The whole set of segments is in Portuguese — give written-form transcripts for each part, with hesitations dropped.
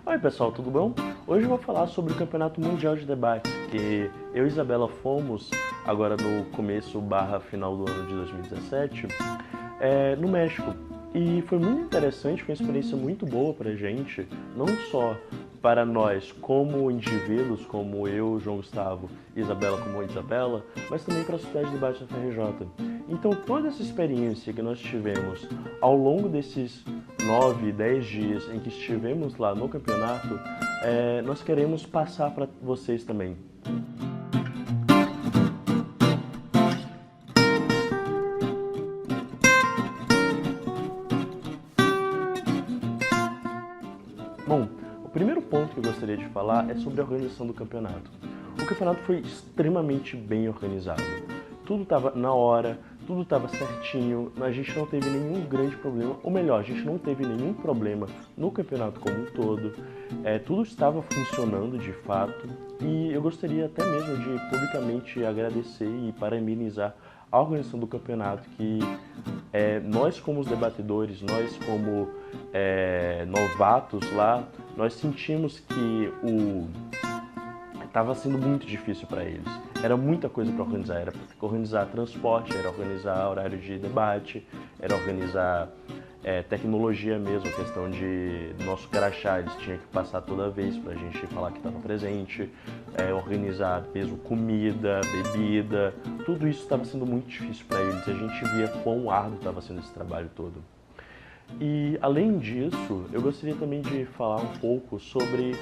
Oi pessoal, tudo bom? Hoje eu vou falar sobre o Campeonato Mundial de Debates, que eu e Isabela fomos agora no começo barra final do ano de 2017, no México. E foi muito interessante, foi uma experiência muito boa pra gente, não só para nós como indivíduos, como eu, João Gustavo e Isabela como Isabela, mas também para a sociedade de debate da FRJ. Então toda essa experiência que nós tivemos ao longo desses 9, 10 dias em que estivemos lá no campeonato, nós queremos passar para vocês também. Bom, o primeiro ponto que eu gostaria de falar é sobre a organização do campeonato. O campeonato foi extremamente bem organizado. Tudo estava na hora, tudo estava certinho, a gente não teve nenhum grande problema, ou melhor, a gente não teve nenhum problema no campeonato como um todo. Tudo estava funcionando de fato e eu gostaria até mesmo de publicamente agradecer e parabenizar a organização do campeonato, que nós como os debatedores, nós como novatos lá, nós sentimos que estava sendo muito difícil para eles. Era muita coisa para organizar, era organizar transporte, era organizar horário de debate, era organizar tecnologia mesmo, a questão de nosso crachá, eles tinham que passar toda vez para a gente falar que estava presente, organizar mesmo comida, bebida, tudo isso estava sendo muito difícil para eles, a gente via quão árduo estava sendo esse trabalho todo. E além disso, eu gostaria também de falar um pouco sobre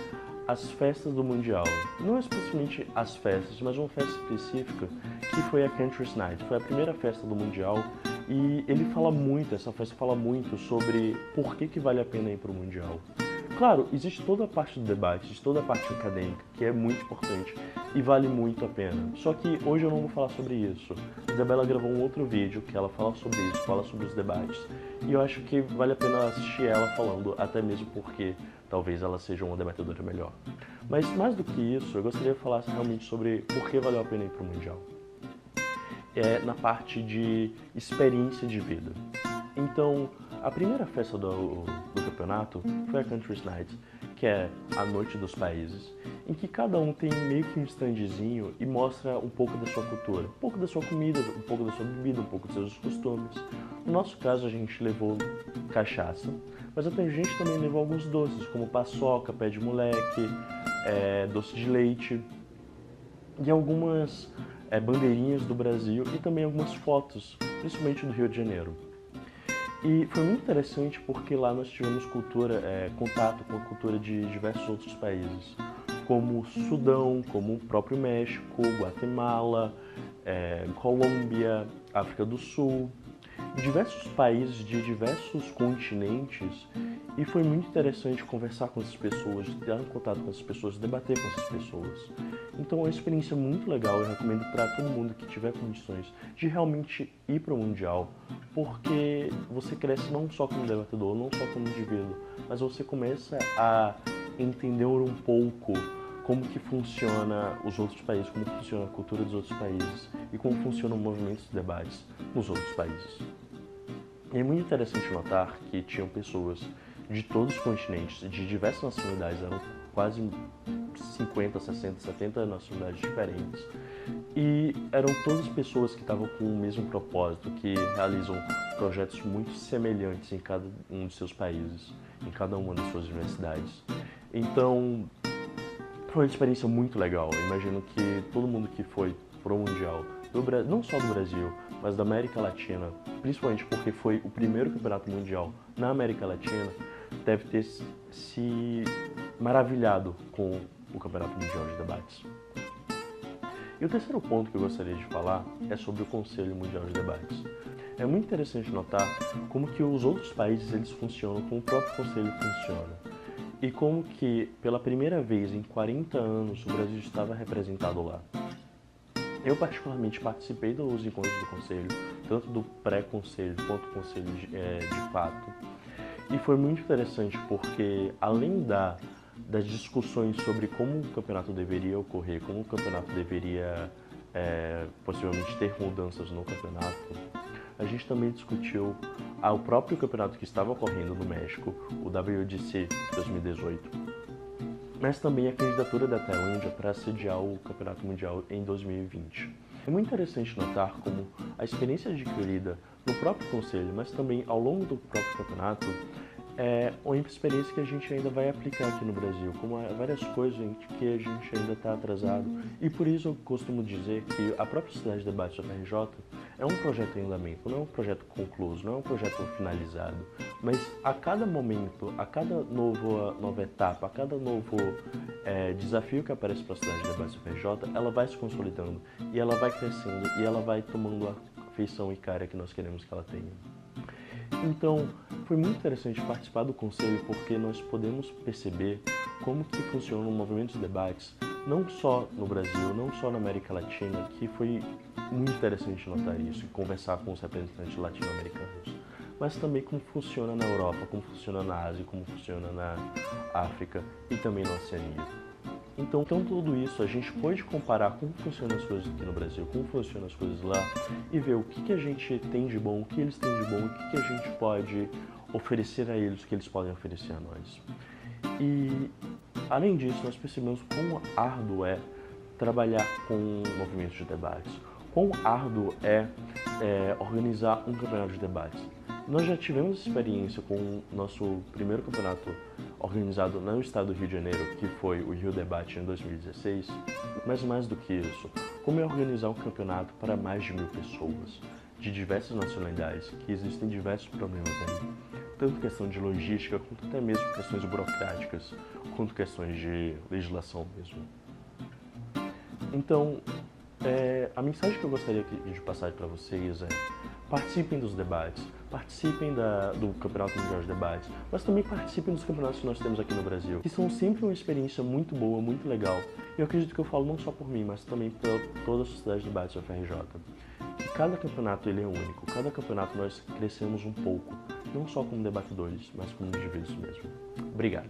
as festas do Mundial. Não especificamente as festas, mas uma festa específica que foi a Country's Night. Foi a primeira festa do Mundial e essa festa fala muito sobre por que vale a pena ir para o Mundial. Claro, existe toda a parte do debate, existe toda a parte acadêmica, que é muito importante e vale muito a pena. Só que hoje eu não vou falar sobre isso. A Isabela gravou um outro vídeo que ela fala sobre isso, fala sobre os debates. E eu acho que vale a pena assistir ela falando, até mesmo porque talvez ela seja uma debatedora melhor. Mas mais do que isso, eu gostaria de falar realmente sobre por que valeu a pena ir para o Mundial. Na parte de experiência de vida. Então, a primeira festa do campeonato foi a Country's Night, que é a noite dos países, em que cada um tem meio que um standzinho e mostra um pouco da sua cultura, um pouco da sua comida, um pouco da sua bebida, um pouco dos seus costumes. No nosso caso, a gente levou cachaça, mas a gente também levou alguns doces, como paçoca, pé de moleque, doce de leite e algumas bandeirinhas do Brasil e também algumas fotos, principalmente do Rio de Janeiro. E foi muito interessante porque lá nós tivemos contato com a cultura de diversos outros países, como o Sudão, como o próprio México, Guatemala, Colômbia, África do Sul, diversos países de diversos continentes, e foi muito interessante conversar com essas pessoas, ter contato com essas pessoas, debater com essas pessoas. Então é uma experiência muito legal, eu recomendo para todo mundo que tiver condições de realmente ir para o Mundial, porque você cresce não só como debatedor, não só como indivíduo, mas você começa a entender um pouco como que funciona os outros países, como funciona a cultura dos outros países e como funcionam os movimentos de debates nos outros países. E é muito interessante notar que tinham pessoas de todos os continentes, de diversas nacionalidades, eram quase 50, 60, 70 nacionalidades diferentes. E eram todas pessoas que estavam com o mesmo propósito, que realizam projetos muito semelhantes em cada um de seus países, em cada uma das suas universidades. Então, foi uma experiência muito legal. Eu imagino que todo mundo que foi pro Mundial, não só do Brasil, mas da América Latina, principalmente porque foi o primeiro campeonato mundial na América Latina, deve ter se maravilhado com o Campeonato Mundial de Debates. E o terceiro ponto que eu gostaria de falar é sobre o Conselho Mundial de Debates. É muito interessante notar como que os outros países eles funcionam, como o próprio Conselho funciona. E como que, pela primeira vez em 40 anos, o Brasil estava representado lá. Eu particularmente participei dos encontros do Conselho, tanto do pré-Conselho quanto do Conselho de fato. E foi muito interessante porque, além das discussões sobre como o campeonato deveria ocorrer, como o campeonato deveria possivelmente ter mudanças no campeonato, a gente também discutiu o próprio campeonato que estava ocorrendo no México, o WDC 2018. mas também a candidatura da Tailândia para sediar o Campeonato Mundial em 2020. É muito interessante notar como a experiência adquirida no próprio conselho, mas também ao longo do próprio campeonato, é uma experiência que a gente ainda vai aplicar aqui no Brasil, como há várias coisas em que a gente ainda está atrasado. E por isso eu costumo dizer que a própria Cidade de Debates da FRJ é um projeto em andamento, não é um projeto concluído, não é um projeto finalizado, mas a cada momento, a cada nova etapa, a cada novo desafio que aparece para a Cidade de Debates da FRJ, ela vai se consolidando e ela vai crescendo e ela vai tomando a feição e cara que nós queremos que ela tenha. Então, foi muito interessante participar do conselho porque nós podemos perceber como que funciona o movimento de debates, não só no Brasil, não só na América Latina, que foi muito interessante notar isso e conversar com os representantes latino-americanos, mas também como funciona na Europa, como funciona na Ásia, como funciona na África e também na Oceania. Então tudo isso a gente pode comparar como funcionam as coisas aqui no Brasil, como funcionam as coisas lá e ver o que a gente tem de bom, o que eles têm de bom, o que a gente pode oferecer a eles, o que eles podem oferecer a nós. E além disso, nós percebemos quão árduo é trabalhar com movimentos de debates, quão árduo é organizar um campeonato de debates. Nós já tivemos experiência com o nosso primeiro campeonato organizado no estado do Rio de Janeiro, que foi o Rio Debate em 2016, mas mais do que isso, como é organizar um campeonato para mais de 1000 pessoas, de diversas nacionalidades, que existem diversos problemas aí, tanto questão de logística, quanto até mesmo questões burocráticas, quanto questões de legislação mesmo. Então, a mensagem que eu gostaria de passar para vocês é: participem dos debates, participem do Campeonato Mundial de Debates, mas também participem dos campeonatos que nós temos aqui no Brasil, que são sempre uma experiência muito boa, muito legal. E eu acredito que eu falo não só por mim, mas também por toda a sociedade de debates da FRJ. Que cada campeonato ele é único, cada campeonato nós crescemos um pouco, não só como debatedores, mas como indivíduos mesmo. Obrigado.